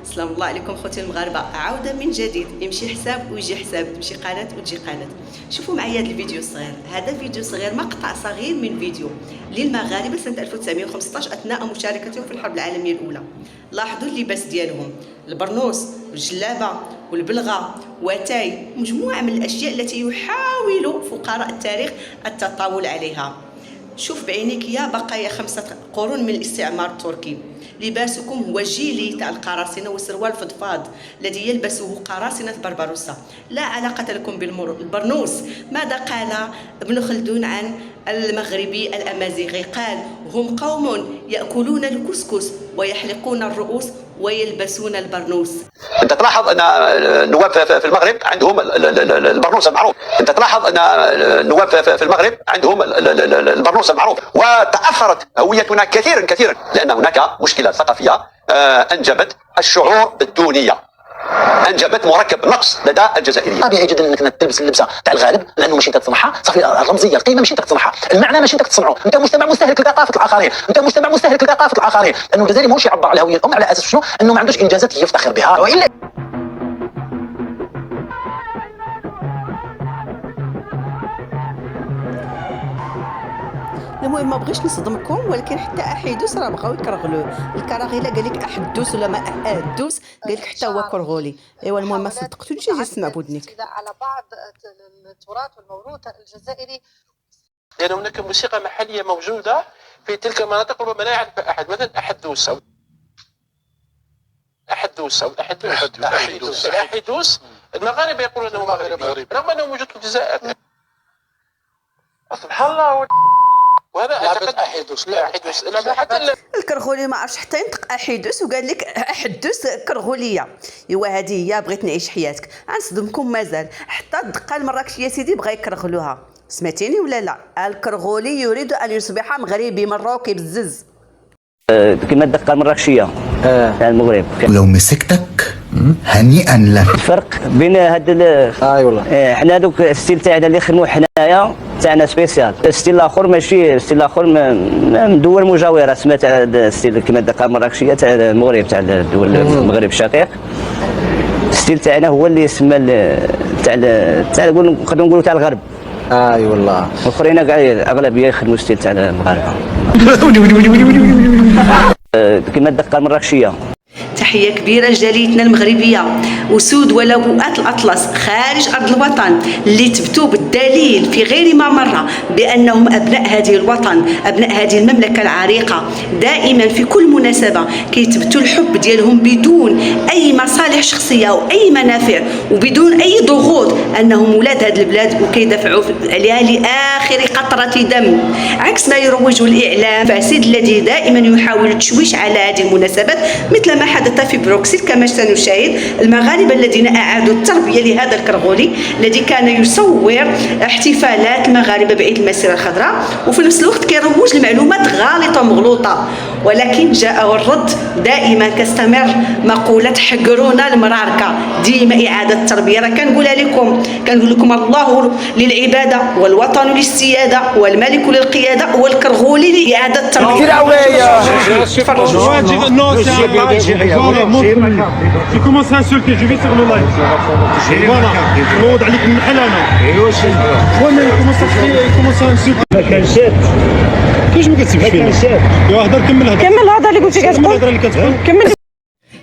سلام الله عليكم خوتي المغاربه، عوده من جديد. يمشي حساب ويجي حساب، تمشي قناه وتجي قناه. شوفوا معايا هذا الفيديو الصغير، هذا فيديو صغير، مقطع صغير من فيديو للمغاربه سنه 1915 اثناء مشاركتهم في الحرب العالميه الاولى. لاحظوا اللباس ديالهم، البرنوس والجلابه والبلغه وتاي، مجموعه من الاشياء التي يحاول فقراء التاريخ التطاول عليها. شوف بعينيك يا بقايا 5 قرون من الاستعمار التركي. لباسكم هو جيلي تاع القراصنة وسروال فضفاض الذي يلبسه قراصنة بربروسا. لا علاقة لكم بالبرنوس. ماذا قال ابن خلدون عن المغربي الأمازيغي؟ قال: هم قوم يأكلون الكسكس ويحلقون الرؤوس ويلبسون البرنوس. انت تلاحظ ان النواب في المغرب عندهم البرنوس المعروف. انت تلاحظ ان النواب في المغرب عندهم البرنوس المعروف، وتاثرت هويتنا كثيرا لان هناك مشكله ثقافيه انجبت الشعور بالدونيه، انجبت مركب نقص لدى الجزائريين. طبيعي جدا انك تلبس اللبسه تاع الغالب، لانه ماشي انت تصنعها، صافي الرمزيه القيمه ماشي انت تصنعها، المعنى ماشي انت تصنعه، انت مجتمع مستهلك لثقافه الاخرين، لانه الجزائري ماهوش يعبر على هويه الام على اساس شنو؟ انه ما عندوش انجازات يفتخر بها، والا المهم ما بغيش نصدمكم، ولكن حتى احيدوس راه بغاو يكرغلوه. الكراغيله قال لك احدوس ولا ما احدوس، قال لك حتى هو كرغولي. ايوا المهم ما صدقتونيش، اجي اسمع بودنك. على بعض التراث والموروث الجزائري، لأن هناك موسيقى محلية موجودة في تلك المناطق ربما لا يعرف أحد، مثلا أحدوس أو الأحدوس. المغاربة يقولون أنه مغربي رغم أنه موجود في الجزائر. سبحان الله. وهذا أعتقد أحدوس لا حتى الكرغولي ما عرفش حتى ينطق احيدوس، وقال لك احدوس كرغوليه. ايوا هذه هي بغيت نعيش حياتك. غنصدمكم مازال، حتى الدقه المراكشيه سيدي بغا يكرغلوها. سمعتيني ولا لا؟ الكرغولي يريد ان يصبح مغربي مراكي بالزز. كما الدقه المراكشيه تاع المغرب. ولو مسكتك هنيئا لك. الفرق بين هاد والله حنا دوك الستيل تاعنا اللي خدموا حنايا تاعنا سبيسيال، الستيل الاخر ماشي الستيل الاخر من دول مجاوره، سما تاع الستيل كما الدقه المراكشيه تاع المغرب، تاع الدول المغرب الشقيق. الستيل تاعنا هو اللي يسمى تاع نقدروا نقولوا تاع الغرب. والله الاخرين كاع الاغلبيه يخدموا ستيل تاع المغاربه. كما الدقه المراكشيه. تحية كبيرة لجاليتنا المغربية، أسود ولبؤات الأطلس خارج أرض الوطن، اللي تبتوا بالدليل في غير ما مرة بأنهم أبناء هذه الوطن، أبناء هذه المملكة العريقة. دائما في كل مناسبة كيتبتوا الحب ديالهم بدون أي مصالح شخصية أو أي منافع، وبدون أي ضغوط، أنهم ولاد هذه البلاد وكيدافعوا عليها لآخر قطرة دم، عكس ما يروج الإعلام الفاسد الذي دائما يحاول التشويش على هذه المناسبات، مثل ما حدث في بروكسل كما سنشاهد. المغاربه الذين اعادوا التربيه لهذا الكرغولي الذي كان يصور احتفالات المغاربه بعيد المسيره الخضراء، وفي نفس الوقت كيروج لمعلومات غالطه ومغلوطه. ولكن جاء الرد دائما كاستمر، مقوله حقرونا المراركه، ديما اعاده التربيه. راه كنقول لكم الله للعباده والوطن للسياده والملك للقياده والكرغولي لاعاده التربيه. Tu commences à insulter, je vais sur le live. Voilà, نوض عليك النحل انا. وانا commence à insulter. ما كنشات. كيفاش ما كتسبش فيا؟ يا هضر كمل الهضره اللي قلتي كتقول. كمل.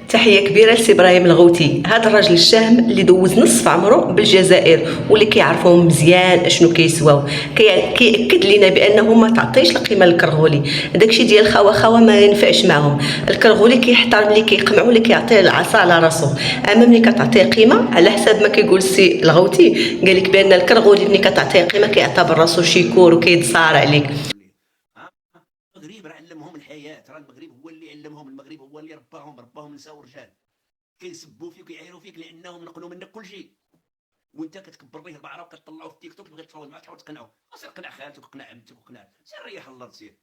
تحية كبيرة لسي إبراهيم الغوثي، هذا الراجل الشهم اللي دوز نصف عمره بالجزائر، واللي كيعرفوهم مزيان اشنو كيسواو. كيأكد لنا بأنه ما تعطيش القيمة للكرغولي. داكشي ديال خوا ما ينفعش معهم. الكرغولي كيحترم اللي كيقمعو، اللي كيعطيه العصا على راسو. اما ملي كتعطيه قيمة، على حساب ما كيقول السي الغوثي، قال لك بأن الكرغولي ملي كتعطيه قيمة كيعتبر راسو شيكور وكيتصار عليك. المغرب راه علمهم الحياه، راه المغرب هو اللي علمهم، المغرب هو اللي رباهم نساء ورجال. كيسبوا فيك ويعايروا فيك لانهم نقلوا منك كل شيء، وانت كتكبر به البعره وكتطلعوا في التيك توك تبغي تفاوض معاه تحاول تقنعه. سير قنع خالتك وقنع عمتك وقنع، سير ريح الله، سير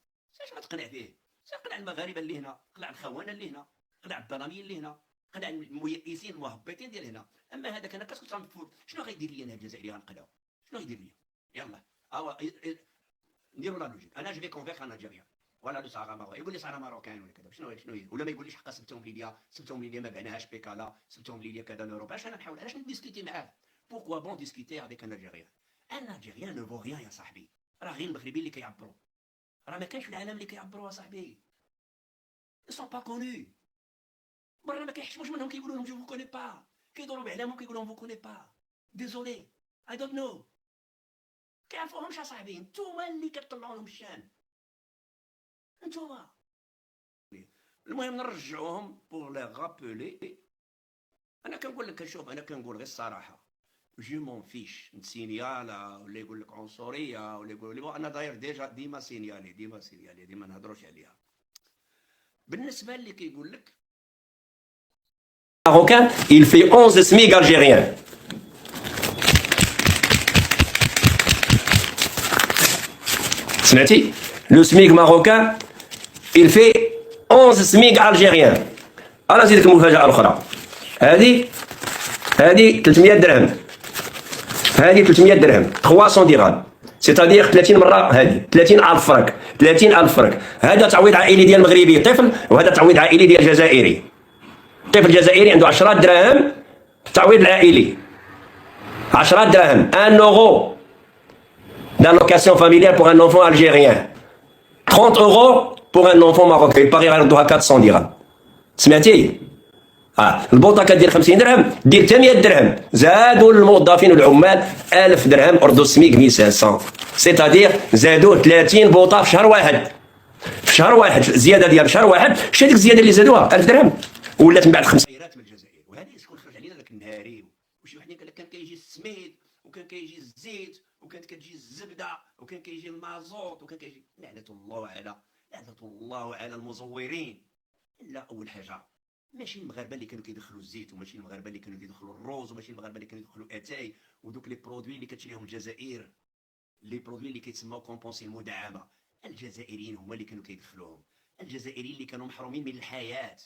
ما تقنع فيه، سير قنع المغاربه اللي هنا، قنع الخونه اللي هنا، قنع الظلاميين اللي هنا، قنع الميئسين المهبطين ديال هنا. اما هذاك انا كنت غنفوت شنو غيدير لي انا الجزائري غنقنعو؟ شنو غيدير لي؟ يلا نديروا لا لوجيك. انا جو في كونفينكر ان الجيريان فوالا لو سارا ماروكان، يقول لي سارا ماروكان ولا كذا، شنو هي؟ ولا ما يقوليش حقا سبتهم ليا ما بعناهاش بيكالا، سبتهم ليا كذا لوروب. علاش انا نحاول، علاش نديسكوتي معاه؟ بوركوا بون ديسكوتي افيك ان الجيريان؟ ان الجيريان نو فو ريان يا صاحبي، راه غير المغربيين اللي كيعبروا، راه ما كاينش في العالم اللي كيعبروا يا صاحبي. سون با كونو، برا ما كيحشموش منهم، كيقولوا لهم جو فو كوني با، كيدوروا بعلامهم كيقولوا لهم فو كوني با، ديزولي اي دونت نو. كيعرفوهمش يا صاحبي، نتوما اللي كتطلعوا لهم الشان، نتوما. المهم نرجعوهم بور لي رابولي. انا كنقول لك، شوف انا كنقول غير الصراحه، جو مون فيش نسينيالا ولا يقول لك عنصريه ولا يقول لي انا داير ديجا ديما سينيالي ديما نهضروش عليها. بالنسبه اللي كيقول لك ماروكان il fait 11 SMIC algérien. سمعتي؟ لو SMIC ماروكان il fait 11 SMIC algérien. انا نزيدك مفاجاه اخرى، هذه 300 درهم، هذه 300 درهم 300 درهم، سيتادير 30 مره، هذه 30,000 فرنك، 30,000 فرنك. هذا تعويض عائلي ديال مغربي طفل، وهذا تعويض عائلي ديال جزائري. الطفل الجزائري عنده 10 دراهم تعويض العائلي، 10 دراهم 1 euro d'allocation familiale pour un enfant algérien، 30 euros pour un enfant marocain. يباغي غيردوها 400 درهم. سمعتي؟ البوطه كدير 50 درهم، دير حتى 100 درهم، زادوا الموظفين والعمال 1000 درهم، اردو السميك 1500، سيتادير زادوه 30 بوطه في شهر واحد، في شهر واحد، زياده ديال شهر واحد. شتي ديك الزياده اللي زادوها 1000 درهم، ولات من بعد 5 خيرات من الجزائر. وهذه شكون خرج علينا ذاك النهاري، وشي وحدين قال لك كان كيجي السميد وكان كيجي الزيت وكانت كتجي الزبده وكان كيجي المازوط وكان كيجي. لعنه الله على المزورين. لا، اول حاجه ماشي المغاربه اللي كانوا كيدخلوا الزيت، وماشي المغاربه اللي كانوا كيدخلوا الروز، وماشي المغاربه اللي كانوا يدخلوا اتاي ودوك لي برودوي اللي كتشريهم الجزائر، لي برودوي اللي كيتسموا كومبونسي المدعمه. الجزائريين هما اللي كانوا كيدخلوهم، الجزائريين اللي كانوا محرومين من الحياه،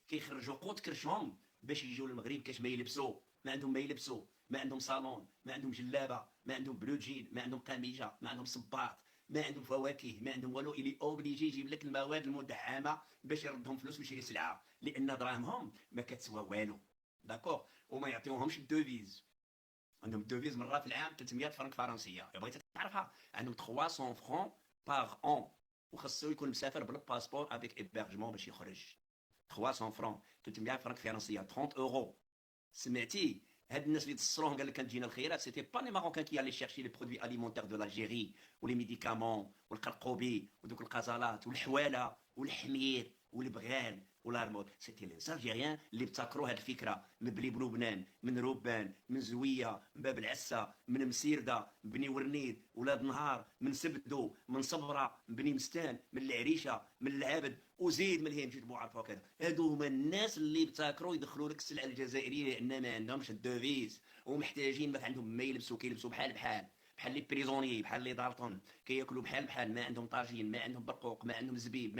كيخرجوا قوت كرشهم باش يجيو للمغرب كاش ما يلبسوا، ما عندهم ما يلبسوا، ما عندهم صالون، ما عندهم جلابه، ما عندهم بلوجين، ما عندهم قميجه، ما عندهم صباط، ما عندهم فواكه، ما عندهم والو. اللي اوبليجي يجيب لك المواد المدعمه باش يردهم فلوس ويشري سلعه، لان دراهمهم ما كتسوى والو. داكوغ. وما يعطيوهمش الدوفيز، عندهم الدوفيز مره في العام 300 فرنك فرنسيه، بغيت تعرفها، عندهم 300 فرون باغ اون، وخاصو يكون مسافر بالباسبور افيك ايبرجمون باش يخرج. 300 فرون 300 فرنك فرنسيه 30 اورو. سمعتي؟ هاد الناس اللي تصروهم قال لك كانت تجينا الخيرات، سيتي با لي ماروكان كي يالي شيرشي لي برودوي اليمونتير دو لالجيري ولي ميديكامون والقرقوبي ودوك القزالات والحواله والحمير والبغال والارمود. سيتي لي زالجيريان اللي ابتكروا هاد الفكره، من بلبنان، من روبان، من زويه، من باب العسه، من مسيرده، من بني ورنيد، ولاد نهار، من سبدو، من صبره، من بني مستان، من العريشه، من العبد، وزيد من الهيم جيت عارفه كذا. هادو هما الناس اللي ابتكروا يدخلوا لك السلعه الجزائريه، لان ما عندهمش الدوفيز ومحتاجين ما عندهم ما يلبسوا، كيلبسوا بحال لي بريزوني، بحال لي دارطون، كياكلوا بحال، ما عندهم طاجين، ما عندهم برقوق، ما عندهم زبيب،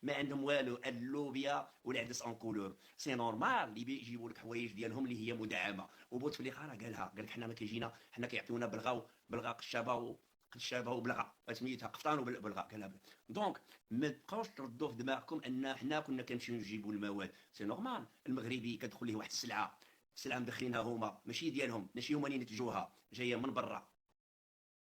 ما عندهم والو، اللوبيا والعدس ان كولور. سي نورمال اللي يجيبوا لك حوايج ديالهم اللي هي مدعمه. وبوتفليقه راه قال لك حنا ما كيجينا، حنا كيعطيونا بلغا قشابه وبلغا سميتها قفطان وبلغا. قالها دونك ما تبقاوش تردوا في دماغكم ان حنا كنا كنمشيو نجيبوا المواد. سي نورمال المغربي كتدخل ليه واحد السلعه مدخلينها هما، ماشي ديالهم، ماشي هما اللي نتجوها، جايه من برا،